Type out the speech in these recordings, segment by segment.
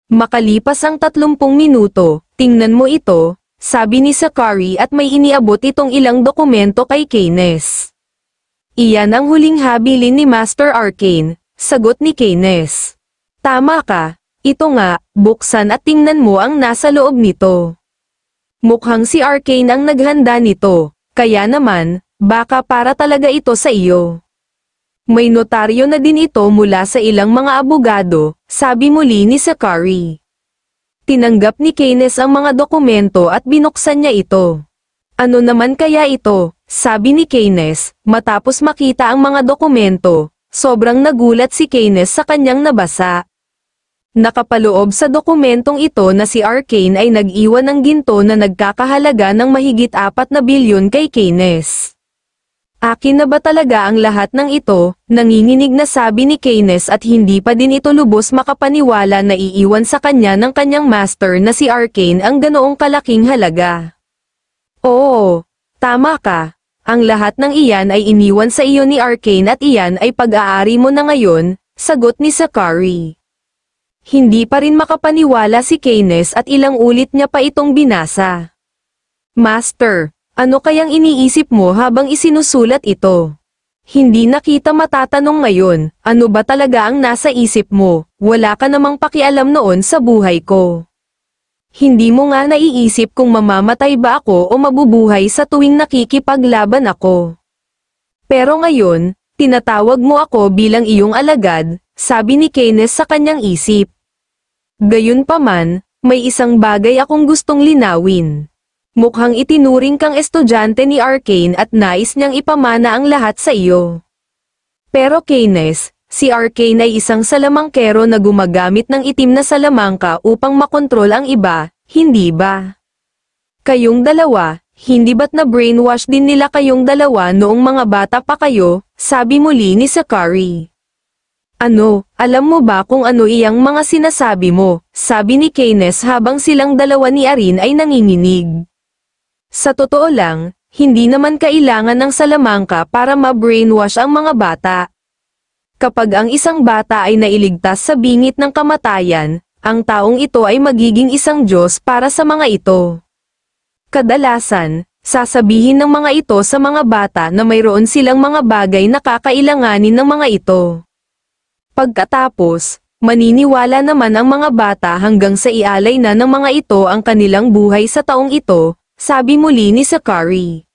Makalipas ang 30 minuto, tingnan mo ito, sabi ni Sakari at may iniabot itong ilang dokumento kay Keynes. Iyan ang huling habilin ni Master Arcane, sagot ni Keynes. Tama ka, ito nga, buksan at tingnan mo ang nasa loob nito. Mukhang si Arcane ang naghanda nito, kaya naman, baka para talaga ito sa iyo. May notaryo na din ito mula sa ilang mga abogado, sabi muli ni Sakari. Tinanggap ni Keynes ang mga dokumento at binuksan niya ito. Ano naman kaya ito, sabi ni Keynes, matapos makita ang mga dokumento, sobrang nagulat si Keynes sa kanyang nabasa. Nakapaloob sa dokumentong ito na si Arcane ay nag-iwan ng ginto na nagkakahalaga ng mahigit 4 na bilyon kay Keynes. Akin na ba talaga ang lahat ng ito, nanginginig na sabi ni Keynes at hindi pa din ito lubos makapaniwala na iiwan sa kanya ng kanyang master na si Arcane ang ganoong kalaking halaga. Oo, tama ka. Ang lahat ng iyan ay iniwan sa iyo ni Arcane at iyan ay pag-aari mo na ngayon, sagot ni Sakari. Hindi pa rin makapaniwala si Keynes at ilang ulit niya pa itong binasa. Master, ano kayang iniisip mo habang isinusulat ito? Hindi na kita matatanong ngayon, ano ba talaga ang nasa isip mo, wala ka namang pakialam noon sa buhay ko. Hindi mo nga naiisip kung mamamatay ba ako o mabubuhay sa tuwing nakikipaglaban ako. Pero ngayon, tinatawag mo ako bilang iyong alagad, sabi ni Keynes sa kanyang isip. Gayunpaman, may isang bagay akong gustong linawin. Mukhang itinuring kang estudyante ni Arcane at nais niyang ipamana ang lahat sa iyo. Pero Keynes, si Arcane ay isang salamangkero na gumagamit ng itim na salamangka upang makontrol ang iba, hindi ba? Kayong dalawa, hindi ba't na brainwash din nila kayong dalawa noong mga bata pa kayo, sabi muli ni Sakari. Ano, alam mo ba kung ano iyang mga sinasabi mo, sabi ni Keynes habang silang dalawa ni Arin ay nanginginig. Sa totoo lang, hindi naman kailangan ng salamangka para ma-brainwash ang mga bata. Kapag ang isang bata ay nailigtas sa bingit ng kamatayan, ang taong ito ay magiging isang Diyos para sa mga ito. Kadalasan, sasabihin ng mga ito sa mga bata na mayroon silang mga bagay na kakailanganin ng mga ito. Pagkatapos, maniniwala naman ang mga bata hanggang sa ialay na ng mga ito ang kanilang buhay sa taong ito, sabi muli ni Sakari.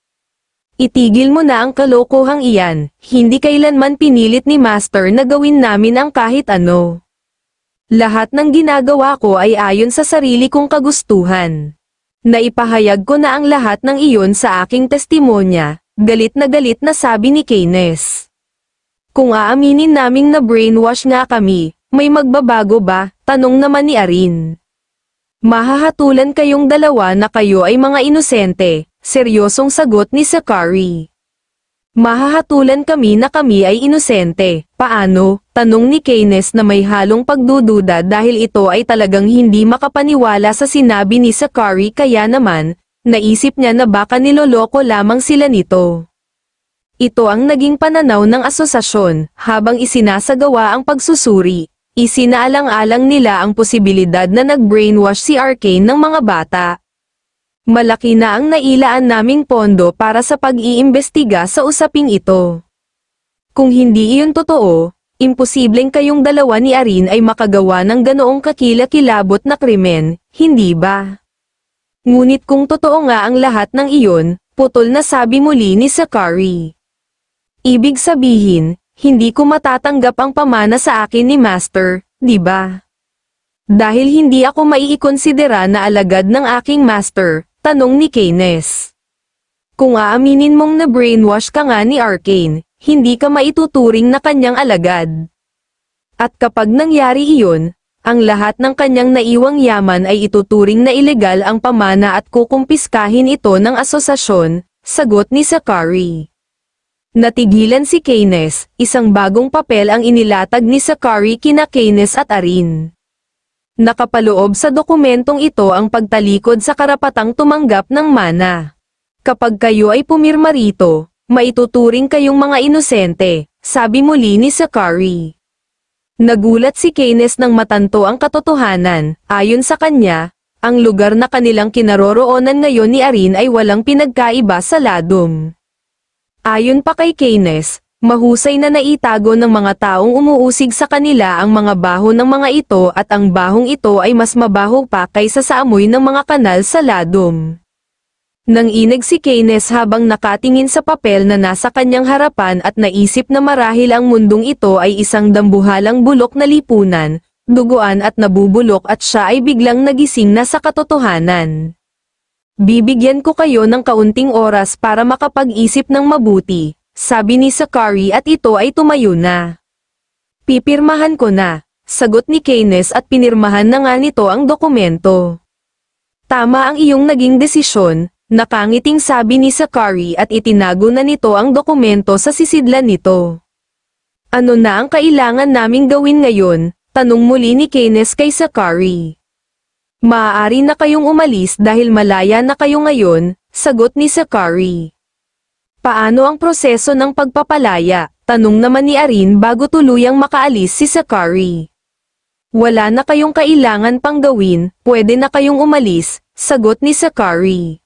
Itigil mo na ang kalokohang iyan, hindi kailanman pinilit ni Master na gawin namin ang kahit ano. Lahat ng ginagawa ko ay ayon sa sarili kong kagustuhan. Naipahayag ko na ang lahat ng iyon sa aking testimonya, galit na sabi ni Keynes. Kung aaminin naming na brainwash nga kami, may magbabago ba? Tanong naman ni Arin. Mahahatulan kayong dalawa na kayo ay mga inosente, seryosong sagot ni Sakari. Mahahatulan kami na kami ay inosente, paano? Tanong ni Keynes na may halong pagdududa dahil ito ay talagang hindi makapaniwala sa sinabi ni Sakari kaya naman, naisip niya na baka niloloko lamang sila nito. Ito ang naging pananaw ng asosasyon, habang isinasagawa ang pagsusuri. Isinaalang-alang nila ang posibilidad na nag-brainwash si Arcane ng mga bata. Malaki na ang nailaan naming pondo para sa pag-iimbestiga sa usaping ito. Kung hindi iyon totoo, imposibleng kayong dalawa ni Arin ay makagawa ng ganoong kakilakilabot na krimen, hindi ba? Ngunit kung totoo nga ang lahat ng iyon, putol na sabi muli ni Sakari. Ibig sabihin, hindi ko matatanggap ang pamana sa akin ni Master, di ba? Dahil hindi ako maiikonsidera na alagad ng aking Master, tanong ni Keynes. Kung aaminin mong na-brainwash ka nga ni Arcane, hindi ka maituturing na kanyang alagad. At kapag nangyari iyon, ang lahat ng kanyang naiwang yaman ay ituturing na ilegal ang pamana at kukumpiskahin ito ng asosasyon, sagot ni Sakari. Natigilan si Keynes, isang bagong papel ang inilatag ni Sakari kina Keynes at Arin. Nakapaloob sa dokumentong ito ang pagtalikod sa karapatang tumanggap ng mana. Kapag kayo ay pumirma rito, maituturing kayong mga inosente, sabi muli ni Sakari. Nagulat si Keynes nang matanto ang katotohanan. Ayon sa kanya, ang lugar na kanilang kinaroroonan ngayon ni Arin ay walang pinagkaiba sa ladom. Ayon pa kay Keynes, mahusay na naitago ng mga taong umuusig sa kanila ang mga baho ng mga ito at ang bahong ito ay mas mabaho pa kaysa sa amoy ng mga kanal sa ladom. Nanginig si Keynes habang nakatingin sa papel na nasa kanyang harapan at naisip na marahil ang mundong ito ay isang dambuhalang bulok na lipunan, duguan at nabubulok at siya ay biglang nagising na sa katotohanan. Bibigyan ko kayo ng kaunting oras para makapag-isip ng mabuti, sabi ni Zachary at ito ay tumayo na. Pipirmahan ko na, sagot ni Keynes at pinirmahan na nga nito ang dokumento. Tama ang iyong naging desisyon, nakangiting sabi ni Zachary at itinago na nito ang dokumento sa sisidlan nito. Ano na ang kailangan naming gawin ngayon? Tanong muli ni Keynes kay Zachary. Maaari na kayong umalis dahil malaya na kayo ngayon, sagot ni Zachary. Paano ang proseso ng pagpapalaya? Tanong naman ni Arin bago tuluyang makaalis si Zachary. Wala na kayong kailangan pang gawin, pwede na kayong umalis, sagot ni Zachary.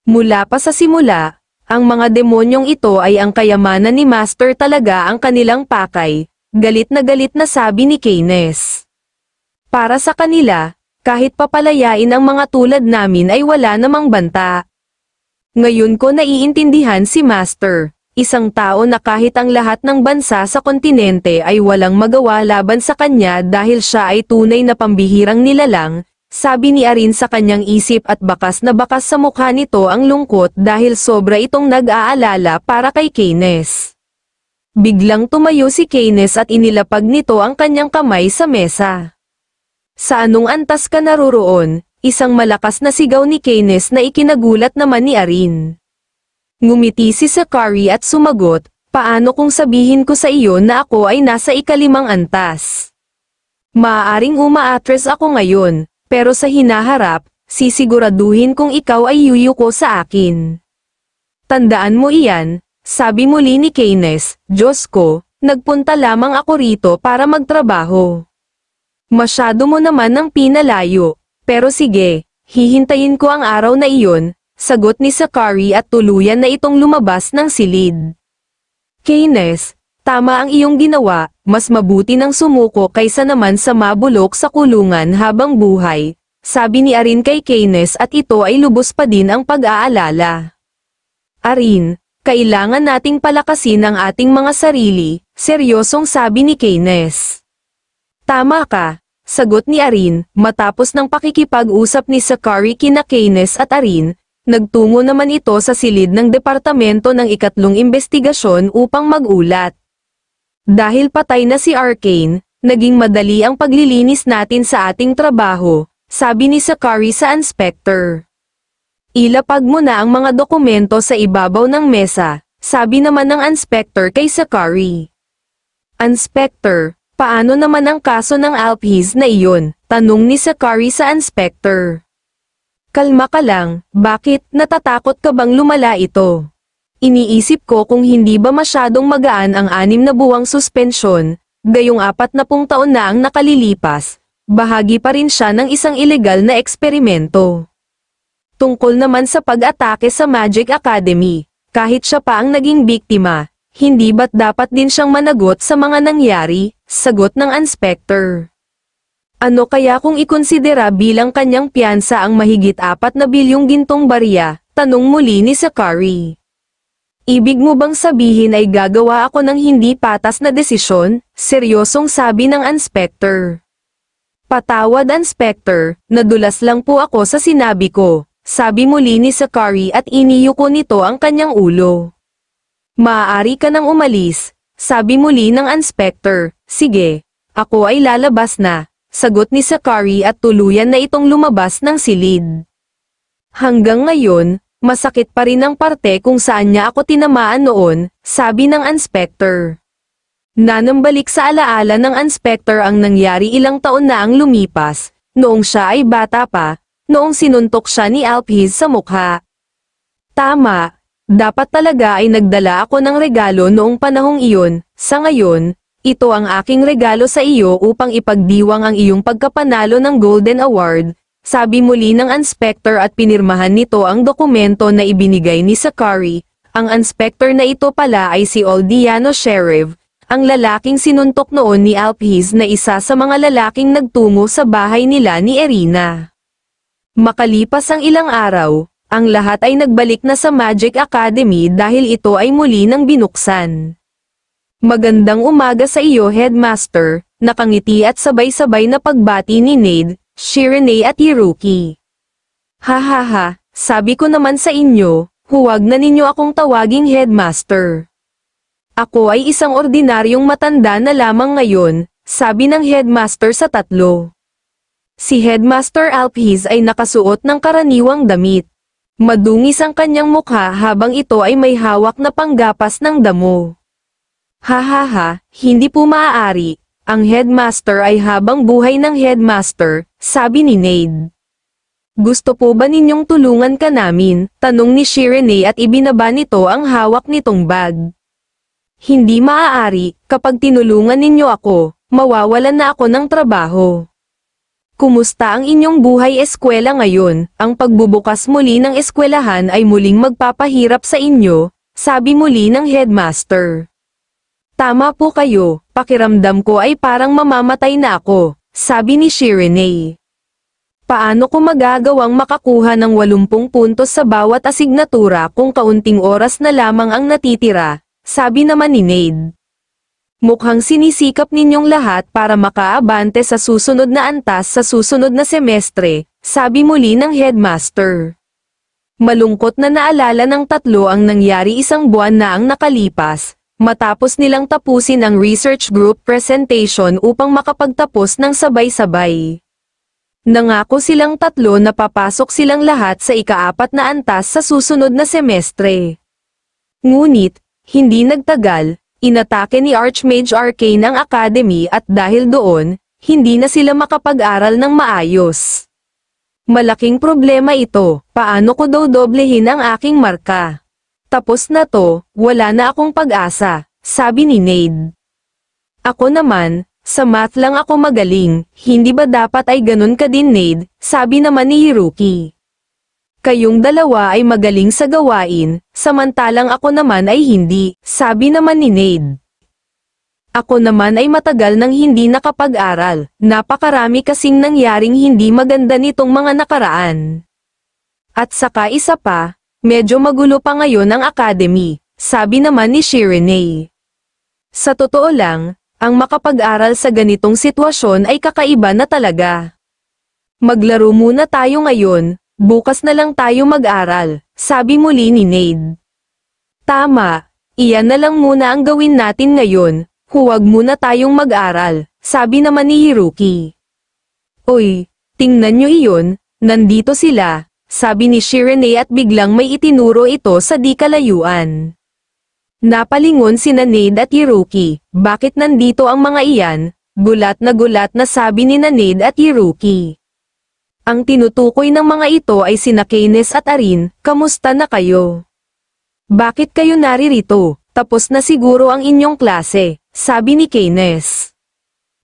Mula pa sa simula, ang mga demonyong ito ay ang kayamanan ni Master talaga ang kanilang pakay, galit na sabi ni Keynes. Para sa kanila, kahit papalayain ang mga tulad namin ay wala namang banta. Ngayon ko naiintindihan si Master, isang tao na kahit ang lahat ng bansa sa kontinente ay walang magawa laban sa kanya dahil siya ay tunay na pambihirang nilalang, sabi ni Arin sa kanyang isip at bakas na bakas sa mukha nito ang lungkot dahil sobra itong nag-aalala para kay Keynes. Biglang tumayo si Keynes at inilapag nito ang kanyang kamay sa mesa. Sa anong antas ka naroroon? Isang malakas na sigaw ni Keynes na ikinagulat naman ni Arin. Ngumiti si Zachary at sumagot, paano kung sabihin ko sa iyo na ako ay nasa ikalimang antas? Maaaring umaatres ako ngayon, pero sa hinaharap, sisiguraduhin kung ikaw ay yuyuko sa akin. Tandaan mo iyan, sabi muli ni Keynes, Diyos ko, nagpunta lamang ako rito para magtrabaho. Masyado mo naman ng pinalayo, pero sige, hihintayin ko ang araw na iyon, sagot ni Zachary at tuluyan na itong lumabas ng silid. Keynes, tama ang iyong ginawa, mas mabuti nang sumuko kaysa naman sa mabulok sa kulungan habang buhay, sabi ni Arin kay Keynes at ito ay lubos pa din ang pag-aalala. Arin, kailangan nating palakasin ang ating mga sarili, seryosong sabi ni Keynes. Tama ka, sagot ni Arin, matapos ng pakikipag-usap ni Zachary kina Keynes at Arin, nagtungo naman ito sa silid ng departamento ng ikatlong investigasyon upang mag-ulat. Dahil patay na si Arcane, naging madali ang paglilinis natin sa ating trabaho, sabi ni Zachary sa inspector. Ilapag mo na ang mga dokumento sa ibabaw ng mesa, sabi naman ng inspector kay Zachary. Inspector, paano naman ang kaso ng Alphys na iyon? Tanong ni Zachary sa inspector. Kalma ka lang, bakit natatakot ka bang lumala ito? Iniisip ko kung hindi ba masyadong magaan ang 6 na buwang suspensyon, gayong 40 taon na ang nakalilipas, bahagi pa rin siya ng isang ilegal na eksperimento. Tungkol naman sa pag-atake sa Magic Academy, kahit siya pa ang naging biktima, hindi ba't dapat din siyang managot sa mga nangyari, sagot ng inspector. Ano kaya kung ikonsidera bilang kanyang piyansa ang mahigit 4 na bilyong gintong barya, tanong muli ni Zachary. Ibig mo bang sabihin ay gagawa ako ng hindi patas na desisyon? Seryosong sabi ng inspector. Patawad inspector, nadulas lang po ako sa sinabi ko, sabi muli ni Zachary at iniyuko nito ang kanyang ulo. Maaari ka nang umalis, sabi muli ng inspector. Sige, ako ay lalabas na, sagot ni Zachary at tuluyan na itong lumabas ng silid. Hanggang ngayon, masakit pa rin ang parte kung saan niya ako tinamaan noon, sabi ng inspector. Nanambalik sa alaala ng inspector ang nangyari ilang taon na ang lumipas, noong siya ay bata pa, noong sinuntok siya ni Alphys sa mukha. Tama, dapat talaga ay nagdala ako ng regalo noong panahong iyon, sa ngayon, Ito ang aking regalo sa iyo upang ipagdiwang ang iyong pagkapanalo ng Golden Award, sabi muli ng inspector at pinirmahan nito ang dokumento na ibinigay ni Sakari. Ang inspector na ito pala ay si Oldiano Sheriff, ang lalaking sinuntok noon ni Alphys na isa sa mga lalaking nagtungo sa bahay nila ni Erina. Makalipas ang ilang araw, ang lahat ay nagbalik na sa Magic Academy dahil ito ay muli nang binuksan. Magandang umaga sa iyo Headmaster, nakangiti at sabay-sabay na pagbati ni Nade, Shirene at Hiruki. Hahaha, sabi ko naman sa inyo, huwag na ninyo akong tawaging Headmaster. Ako ay isang ordinaryong matanda na lamang ngayon, sabi ng Headmaster sa tatlo. Si Headmaster Alphys ay nakasuot ng karaniwang damit. Madungis ang kanyang mukha habang ito ay may hawak na panggapas ng damo. Hahaha, hindi po maaari. Ang headmaster ay habang buhay ng headmaster, sabi ni Nade. Gusto po ba ninyong tulungan ka namin? Tanong ni Shirene at ibinaba nito ang hawak nitong bag. Hindi maaari, kapag tinulungan ninyo ako, mawawalan na ako ng trabaho. Kumusta ang inyong buhay eskwela ngayon? Ang pagbubukas muli ng eskwelahan ay muling magpapahirap sa inyo, sabi muli ng headmaster. Tama po kayo, pakiramdam ko ay parang mamamatay na ako, sabi ni Shirene. Paano ko magagawang makakuha ng 80 puntos sa bawat asignatura kung kaunting oras na lamang ang natitira, sabi naman ni Nade. Mukhang sinisikap ninyong lahat para makaabante sa susunod na antas sa susunod na semestre, sabi muli ng headmaster. Malungkot na naalala ng tatlo ang nangyari isang buwan na ang nakalipas. Matapos nilang tapusin ang research group presentation upang makapagtapos ng sabay-sabay. Nangako silang tatlo na papasok silang lahat sa ika-4 na antas sa susunod na semestre. Ngunit, hindi nagtagal, inatake ni Archmage Arcane ang Academy at dahil doon, hindi na sila makapag-aral ng maayos. Malaking problema ito, paano ko daw doblehin ang aking marka? Tapos na to, wala na akong pag-asa, sabi ni Nade. Ako naman, sa math lang ako magaling, hindi ba dapat ay ganun ka din Nade, sabi naman ni Hiruki. Kayong dalawa ay magaling sa gawain, samantalang ako naman ay hindi, sabi naman ni Nade. Ako naman ay matagal nang hindi nakapag-aral, napakarami kasing nangyaring hindi maganda nitong mga nakaraan. At saka isa pa, medyo magulo pa ngayon ang academy, sabi naman ni Shirene. Sa totoo lang, ang makapag-aral sa ganitong sitwasyon ay kakaiba na talaga. Maglaro muna tayo ngayon, bukas na lang tayo mag-aral, sabi muli ni Nade. Tama, iyan na lang muna ang gawin natin ngayon, huwag muna tayong mag-aral, sabi naman ni Hiruki. Uy, tingnan nyo iyon, nandito sila. Sabi ni Shirene at biglang may itinuro ito sa di kalayuan. Napalingon sina Nade at Hiruki, bakit nandito ang mga iyan? Gulat na sabi ni Nade at Hiruki. Ang tinutukoy ng mga ito ay sina Keynes at Arin, kamusta na kayo? Bakit kayo naririto? Tapos na siguro ang inyong klase, sabi ni Keynes.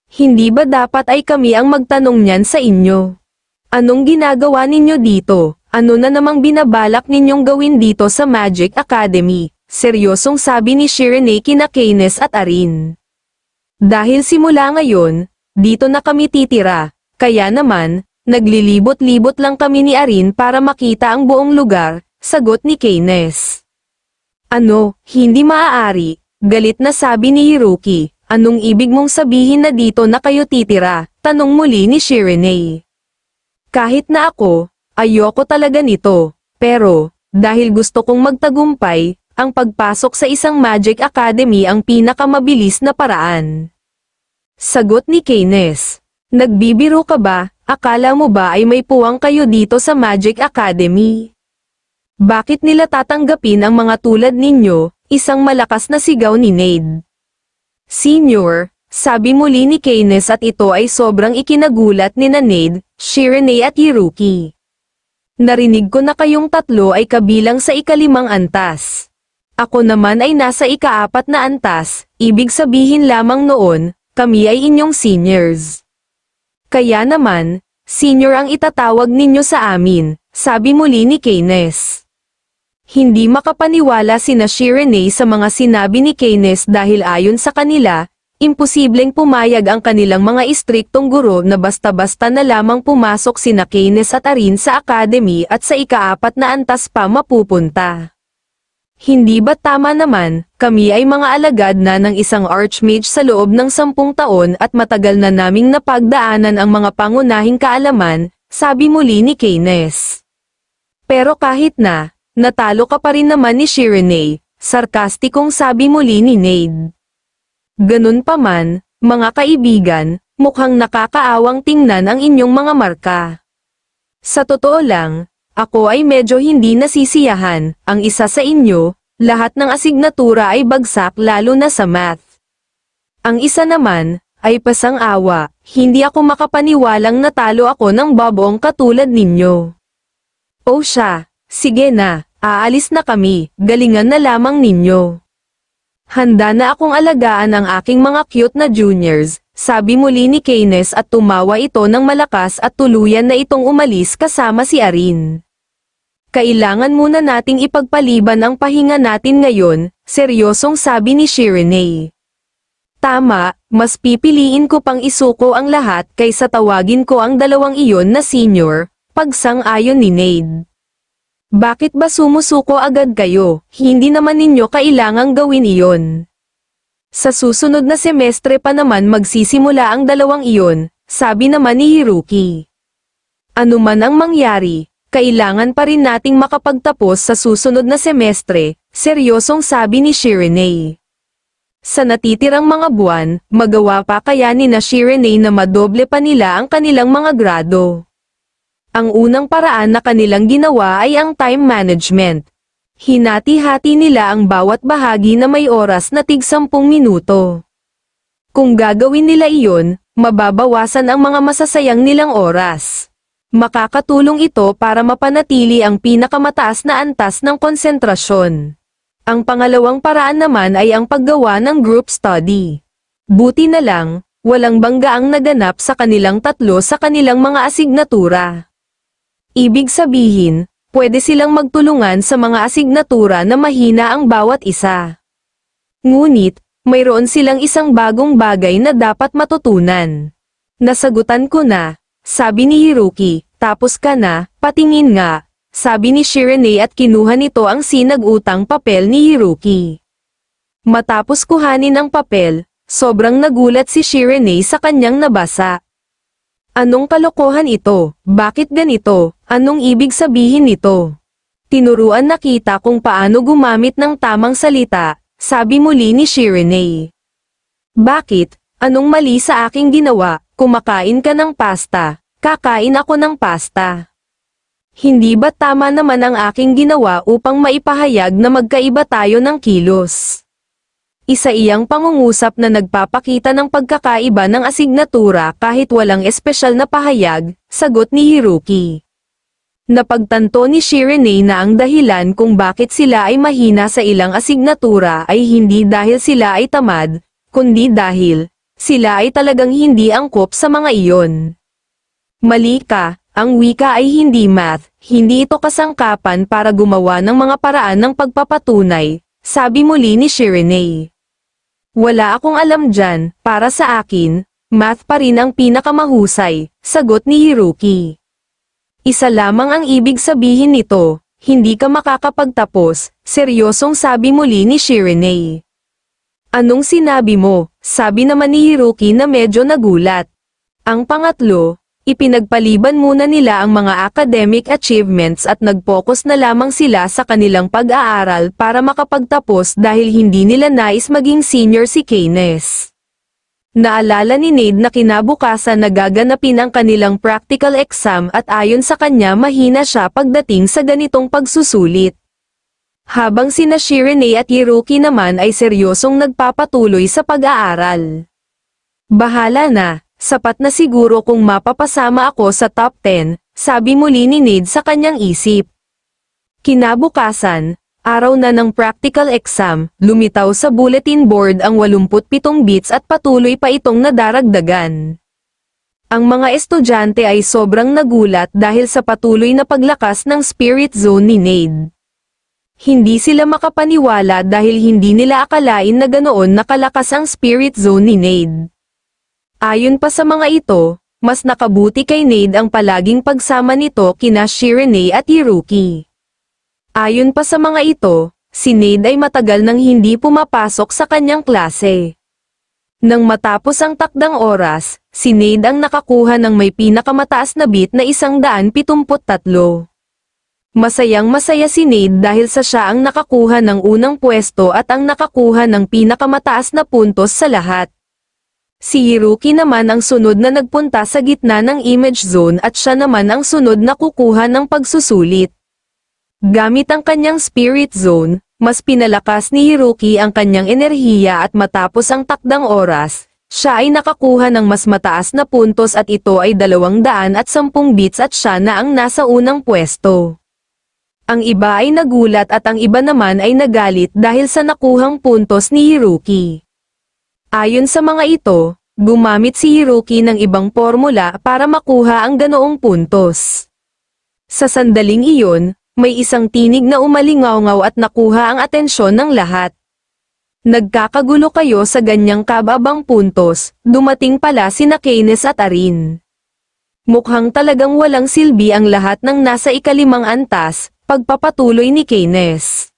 Hindi ba dapat ay kami ang magtanong niyan sa inyo? Anong ginagawa ninyo dito? Ano na namang binabalak ninyong gawin dito sa Magic Academy? Seryosong sabi ni Shirene kina Keynes at Arin. Dahil simula ngayon, dito na kami titira, kaya naman, naglilibot-libot lang kami ni Arin para makita ang buong lugar, sagot ni Keynes. Ano, hindi maaari, galit na sabi ni Hiruki, anong ibig mong sabihin na dito na kayo titira? Tanong muli ni Shirene. Kahit na ako, ayoko talaga nito, pero, dahil gusto kong magtagumpay, ang pagpasok sa isang Magic Academy ang pinakamabilis na paraan. Sagot ni Keynes. Nagbibiro ka ba? Akala mo ba ay may puwang kayo dito sa Magic Academy? Bakit nila tatanggapin ang mga tulad ninyo? Isang malakas na sigaw ni Nade. Senior, sabi muli ni Keynes at ito ay sobrang ikinagulat ni Nade, Shirene at Hiruki. Narinig ko na kayong tatlo ay kabilang sa ika-5 antas. Ako naman ay nasa ika-4 na antas, ibig sabihin lamang noon, kami ay inyong seniors. Kaya naman, senior ang itatawag ninyo sa amin, sabi muli ni Keynes. Hindi makapaniwala sina Shireenei sa mga sinabi ni Keynes dahil ayon sa kanila, imposibleng pumayag ang kanilang mga istriktong guro na basta-basta na lamang pumasok sina Keynes at Arin sa academy at sa ika-4 na antas pa mapupunta. Hindi ba tama naman, kami ay mga alagad na ng isang archmage sa loob ng 10 taon at matagal na naming napagdaanan ang mga pangunahing kaalaman, sabi muli ni Keynes. Pero kahit na, natalo ka pa rin naman ni Shireenei, sarkastikong sabi muli ni Nade. Ganun pa man, mga kaibigan, mukhang nakakaawang tingnan ang inyong mga marka. Sa totoo lang, ako ay medyo hindi nasisiyahan, ang isa sa inyo, lahat ng asignatura ay bagsak lalo na sa math. Ang isa naman, ay pasang-awa, hindi ako makapaniwalang natalo ako ng babong katulad ninyo. O siya, sige na, aalis na kami, galingan na lamang ninyo. Handa na akong alagaan ang aking mga cute na juniors, sabi muli ni Keynes at tumawa ito ng malakas at tuluyan na itong umalis kasama si Arin. Kailangan muna nating ipagpaliban ang pahinga natin ngayon, seryosong sabi ni Shireenei. Tama, mas pipiliin ko pang isuko ang lahat kaysa tawagin ko ang dalawang iyon na senior, pagsang-ayon ni Nade. Bakit ba sumusuko agad kayo? Hindi naman ninyo kailangang gawin iyon. Sa susunod na semestre pa naman magsisimula ang dalawang iyon, sabi naman ni Hiroki. Ano man ang mangyari, kailangan pa rin nating makapagtapos sa susunod na semestre, seryosong sabi ni Shireenei. Sa natitirang mga buwan, magawa pa kaya ni na Shireenei na madoble pa nila ang kanilang mga grado. Ang unang paraan na kanilang ginawa ay ang time management. Hinati-hati nila ang bawat bahagi na may oras na tig 10 minuto. Kung gagawin nila iyon, mababawasan ang mga masasayang nilang oras. Makakatulong ito para mapanatili ang pinakamataas na antas ng konsentrasyon. Ang pangalawang paraan naman ay ang paggawa ng group study. Buti na lang, walang banggaang naganap sa kanilang tatlo sa kanilang mga asignatura. Ibig sabihin, pwede silang magtulungan sa mga asignatura na mahina ang bawat isa. Ngunit, mayroon silang isang bagong bagay na dapat matutunan. Nasagutan ko na, sabi ni Hiroki, tapos ka na, patingin nga, sabi ni Shireenei at kinuha nito ang sinag-utang papel ni Hiroki. Matapos kuhanin ang papel, sobrang nagulat si Shireenei sa kanyang nabasa. Anong kalokohan ito? Bakit ganito? Anong ibig sabihin nito? Tinuruan na kita kung paano gumamit ng tamang salita, sabi muli ni Shireenei. Bakit? Anong mali sa aking ginawa? Kumakain ka ng pasta, kakain ako ng pasta. Hindi ba tama naman ang aking ginawa upang maipahayag na magkaiba tayo ng kilos? Isa iyang pangungusap na nagpapakita ng pagkakaiba ng asignatura kahit walang espesyal na pahayag, sagot ni Hiroki. Napagtanto ni Shireenei na ang dahilan kung bakit sila ay mahina sa ilang asignatura ay hindi dahil sila ay tamad, kundi dahil sila ay talagang hindi angkop sa mga iyon. Mali ka, ang wika ay hindi math, hindi ito kasangkapan para gumawa ng mga paraan ng pagpapatunay, sabi muli ni Shireenei. Wala akong alam dyan, para sa akin, math pa rin ang pinakamahusay, sagot ni Hiroki. Isa lamang ang ibig sabihin nito, hindi ka makakapagtapos, seryosong sabi muli ni Shireenei. Anong sinabi mo? Sabi naman ni Hiroki na medyo nagulat. Ang pangatlo, ipinagpaliban muna nila ang mga academic achievements at nag-focus na lamang sila sa kanilang pag-aaral para makapagtapos dahil hindi nila nais maging senior si Keynes. Naalala ni Nade na kinabukasan na gaganapin ang kanilang practical exam at ayon sa kanya mahina siya pagdating sa ganitong pagsusulit. Habang sina Shireenei at Hiroki naman ay seryosong nagpapatuloy sa pag-aaral. Bahala na. Sapat na siguro kung mapapasama ako sa top 10, sabi muli ni Nade sa kanyang isip. Kinabukasan, Araw na ng practical exam, lumitaw sa bulletin board ang 87 bits at patuloy pa itong nadaragdagan. Ang mga estudyante ay sobrang nagulat dahil sa patuloy na paglakas ng spirit zone ni Nade. Hindi sila makapaniwala dahil hindi nila akalain na ganoon nakalakas ang spirit zone ni Nade. Ayon pa sa mga ito, mas nakabuti kay Nade ang palaging pagsama nito kina Shirene at Hiruki. Ayon pa sa mga ito, si Nade ay matagal nang hindi pumapasok sa kanyang klase. Nang matapos ang takdang oras, si Nade ang nakakuha ng may pinakamataas na bit na 173. Masayang-masaya si Nade dahil sa siya ang nakakuha ng unang pwesto at ang nakakuha ng pinakamataas na puntos sa lahat. Si Hiruki naman ang sunod na nagpunta sa gitna ng image zone at siya naman ang sunod na kukuha ng pagsusulit. Gamit ang kanyang spirit zone, mas pinalakas ni Hiruki ang kanyang enerhiya at matapos ang takdang oras, siya ay nakakuha ng mas mataas na puntos at ito ay 210 bits at siya na ang nasa unang pwesto. Ang iba ay nagulat at ang iba naman ay nagalit dahil sa nakuhang puntos ni Hiruki. Ayon sa mga ito, gumamit si Hiruki ng ibang formula para makuha ang ganoong puntos. Sa sandaling iyon, may isang tinig na umalingaw-ngaw at nakuha ang atensyon ng lahat. Nagkakagulo kayo sa ganyang kababang puntos, dumating pala sina Keynes at Arin. Mukhang talagang walang silbi ang lahat ng nasa ikalimang antas, pagpapatuloy ni Keynes.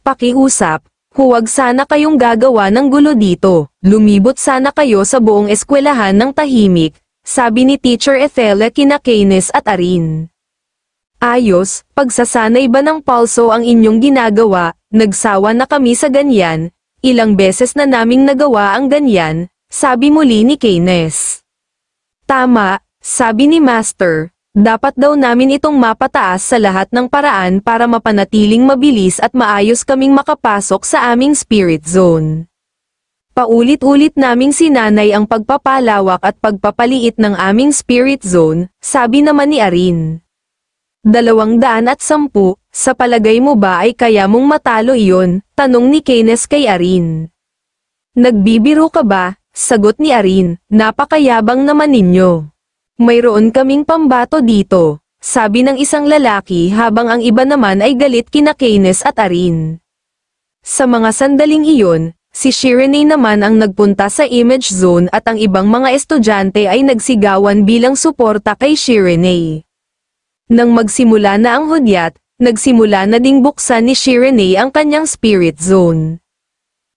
Pakiusap, huwag sana kayong gagawa ng gulo dito, lumibot sana kayo sa buong eskwelahan ng tahimik, sabi ni Teacher Ethela kina Keynes at Arin. Ayos, pagsasanay ba ng palso ang inyong ginagawa, nagsawa na kami sa ganyan, ilang beses na naming nagawa ang ganyan, sabi muli ni Keynes. Tama, sabi ni Master, dapat daw namin itong mapataas sa lahat ng paraan para mapanatiling mabilis at maayos kaming makapasok sa aming spirit zone. Paulit-ulit naming sinanay ang pagpapalawak at pagpapaliit ng aming spirit zone, sabi naman ni Arin. 210, sa palagay mo ba ay kaya mong matalo iyon? Tanong ni Keynes kay Arin. Nagbibiro ka ba? Sagot ni Arin, napakayabang naman ninyo. Mayroon kaming pambato dito, sabi ng isang lalaki habang ang iba naman ay galit kina Keynes at Arin. Sa mga sandaling iyon, si Shirene naman ang nagpunta sa image zone at ang ibang mga estudyante ay nagsigawan bilang suporta kay Shirene. Nang magsimula na ang hudyat, nagsimula na ding buksan ni Shirene ang kanyang spirit zone.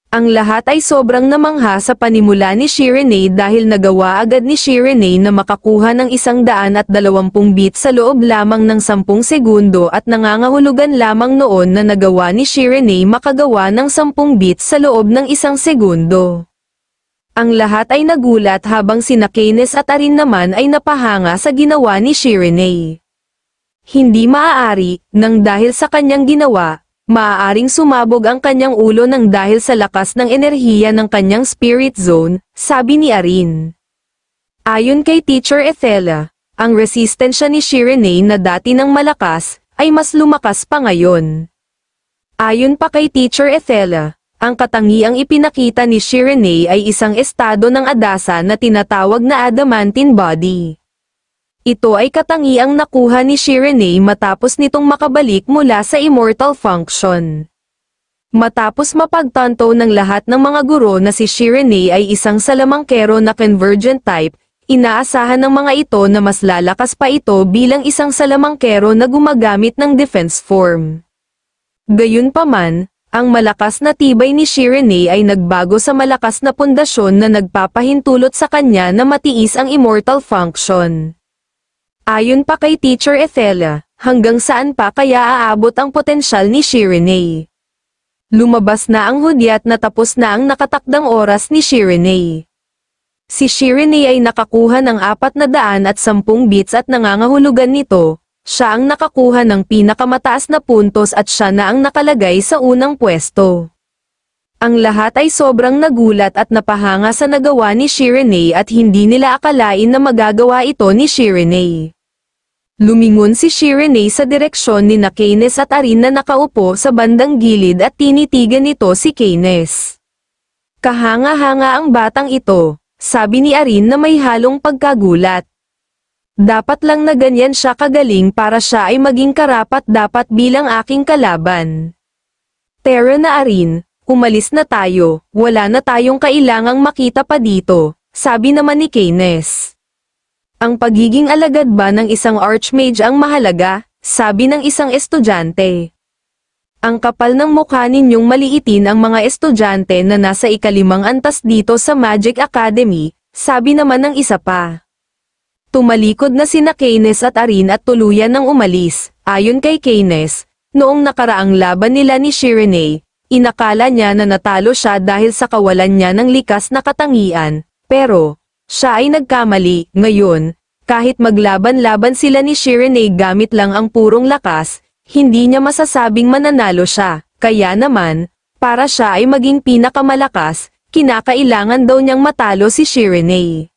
Ang lahat ay sobrang namangha sa panimula ni Shirene dahil nagawa agad ni Shirene na makakuha ng 120 bits sa loob lamang ng 10 segundo at nangangahulugan lamang noon na nagawa ni Shirene makagawa ng 10 bits sa loob ng 1 segundo. Ang lahat ay nagulat habang sina Keynes at Arin naman ay napahanga sa ginawa ni Shirene. Hindi maaari, nang dahil sa kanyang ginawa, maaaring sumabog ang kanyang ulo nang dahil sa lakas ng enerhiya ng kanyang spirit zone, sabi ni Arin. Ayon kay Teacher Ethela, ang resistensya ni Shirene na dati nang malakas, ay mas lumakas pa ngayon. Ayon pa kay Teacher Ethela, ang katangiang ipinakita ni Shirene ay isang estado ng adasa na tinatawag na adamantine body. Ito ay katangiang nakuha ni Shirene matapos nitong makabalik mula sa immortal function. Matapos mapagtanto ng lahat ng mga guro na si Shirene ay isang salamangkero na convergent type, inaasahan ng mga ito na mas lalakas pa ito bilang isang salamangkero na gumagamit ng defense form. Gayunpaman, ang malakas na tibay ni Shirene ay nagbago sa malakas na pundasyon na nagpapahintulot sa kanya na matiis ang immortal function. Ayon pa kay Teacher Ethela, hanggang saan pa kaya aabot ang potensyal ni Shirene? Lumabas na ang hudyat na tapos na ang nakatakdang oras ni Shirene. Si Shirene ay nakakuha ng 410 bits at nangangahulugan nito, siya ang nakakuha ng pinakamataas na puntos at siya na ang nakalagay sa unang pwesto. Ang lahat ay sobrang nagulat at napahanga sa nagawa ni Shirene at hindi nila akalain na magagawa ito ni Shirene. Lumingon si Shirene sa direksyon ni na Keynes at Arin na nakaupo sa bandang gilid at tinitigan nito si Keynes. Kahanga-hanga ang batang ito, sabi ni Arin na may halong pagkagulat. Dapat lang na ganyan siya kagaling para siya ay maging karapat-dapat bilang aking kalaban. Tara na Arin, umalis na tayo, wala na tayong kailangang makita pa dito, sabi naman ni Keynes. Ang pagiging alagad ba ng isang archmage ang mahalaga, sabi ng isang estudyante. Ang kapal ng mukha ninyong maliitin ang mga estudyante na nasa ikalimang antas dito sa Magic Academy, sabi naman ng isa pa. Tumalikod na sina Keynes at Arin at tuluyan ng umalis. Ayon kay Keynes, noong nakaraang laban nila ni Shirene, inakala niya na natalo siya dahil sa kawalan niya ng likas na katangian, pero siya ay nagkamali. Ngayon, kahit maglaban-laban sila ni Shirene gamit lang ang purong lakas, hindi niya masasabing mananalo siya, kaya naman, para siya ay maging pinakamalakas, kinakailangan daw niyang matalo si Shirene.